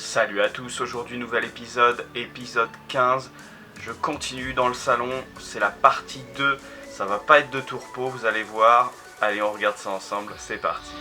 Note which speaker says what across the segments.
Speaker 1: Salut à tous, aujourd'hui nouvel épisode 15. Je continue dans le salon, c'est la partie 2. Ça va pas être de tourpeau, vous allez voir. Allez, on regarde ça ensemble, c'est parti.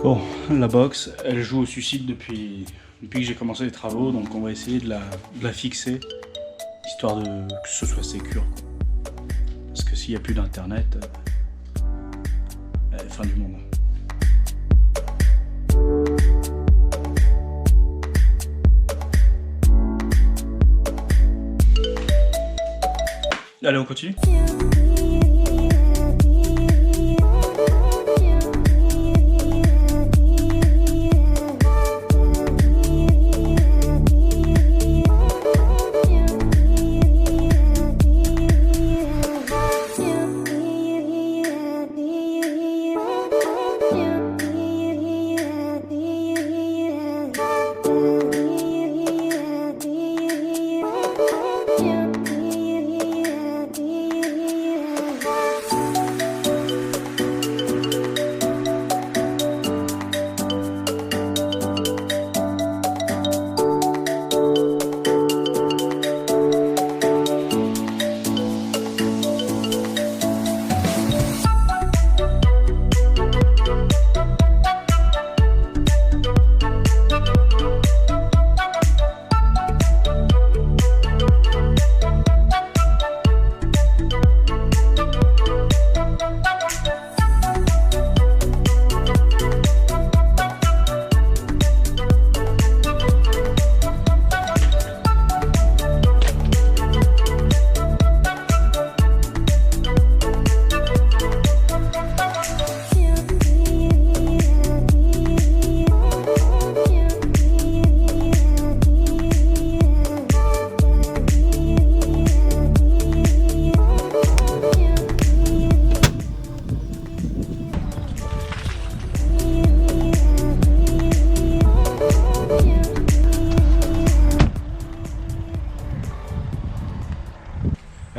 Speaker 2: Bon, la box, elle joue au suicide depuis que j'ai commencé les travaux, donc on va essayer de la fixer, histoire que ce soit sécure. Parce que s'il n'y a plus d'internet, fin du monde. Allez, on continue ?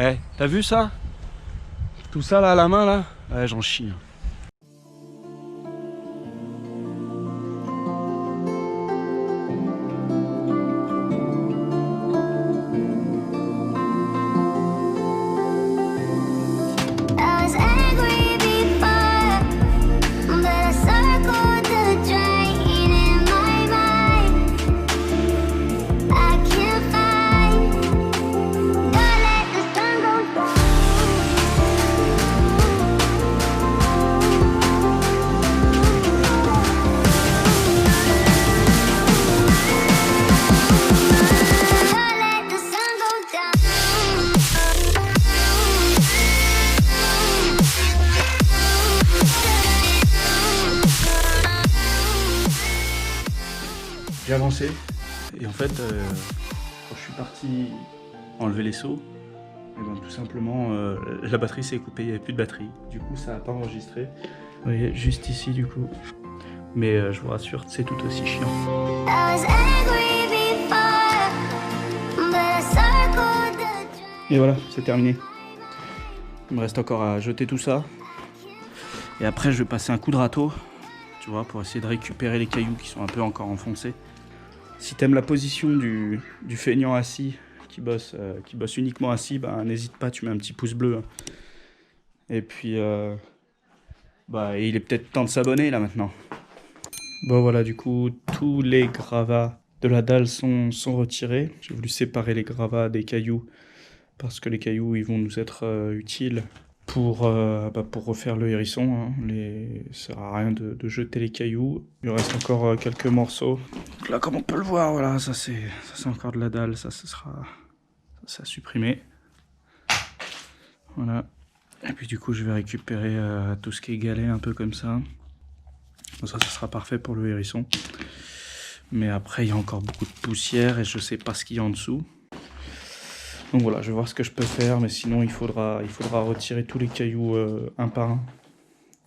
Speaker 2: Eh, t'as vu ça? Tout ça là à la main là? Ouais, j'en chie. J'ai avancé et en fait, quand je suis parti enlever les seaux, et ben, tout simplement la batterie s'est coupée, il n'y avait plus de batterie. Du coup, ça n'a pas enregistré. Vous voyez, juste ici du coup. Mais je vous rassure, c'est tout aussi chiant. Et voilà, c'est terminé. Il me reste encore à jeter tout ça. Et après, je vais passer un coup de râteau, tu vois, pour essayer de récupérer les cailloux qui sont un peu encore enfoncés. Si t'aimes la position du feignant assis, qui bosse uniquement assis, bah, n'hésite pas, tu mets un petit pouce bleu. Et puis, il est peut-être temps de s'abonner là maintenant. Bon voilà, du coup, tous les gravats de la dalle sont retirés. J'ai voulu séparer les gravats des cailloux, parce que les cailloux, ils vont nous être utiles pour refaire le hérisson. Hein. Ça sert à rien de jeter les cailloux. Il reste encore quelques morceaux. Donc là, comme on peut le voir, voilà, ça c'est encore de la dalle. Ça sera supprimé. Voilà. Et puis du coup, je vais récupérer tout ce qui est galet un peu comme ça. Donc ça sera parfait pour le hérisson. Mais après, il y a encore beaucoup de poussière et je sais pas ce qu'il y a en dessous. Donc voilà, je vais voir ce que je peux faire, mais sinon il faudra retirer tous les cailloux un par un.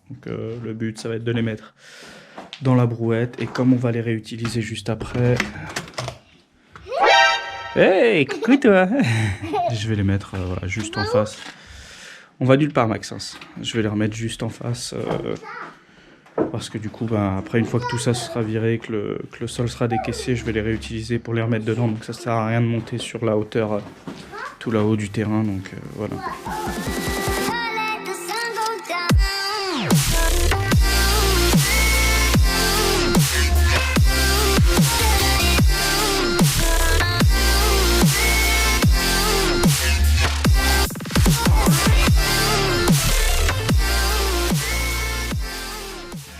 Speaker 2: Donc le but, ça va être de les mettre dans la brouette, et comme on va les réutiliser juste après... Hey, coucou toi. Je vais les mettre voilà, juste en face. On va nulle part, Maxence. Je vais les remettre juste en face, parce que du coup, après, une fois que tout ça sera viré, que le sol sera décaissé, je vais les réutiliser pour les remettre dedans. Donc ça sert à rien de monter sur la hauteur, tout là-haut du terrain, donc voilà.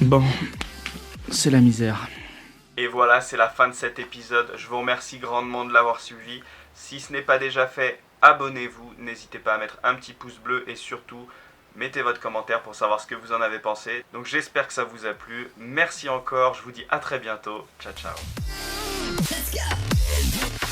Speaker 2: Bon, c'est la misère.
Speaker 1: Et voilà, c'est la fin de cet épisode. Je vous remercie grandement de l'avoir suivi. Si ce n'est pas déjà fait, abonnez-vous. N'hésitez pas à mettre un petit pouce bleu et surtout, mettez votre commentaire pour savoir ce que vous en avez pensé. Donc j'espère que ça vous a plu. Merci encore, je vous dis à très bientôt. Ciao, ciao. Let's go.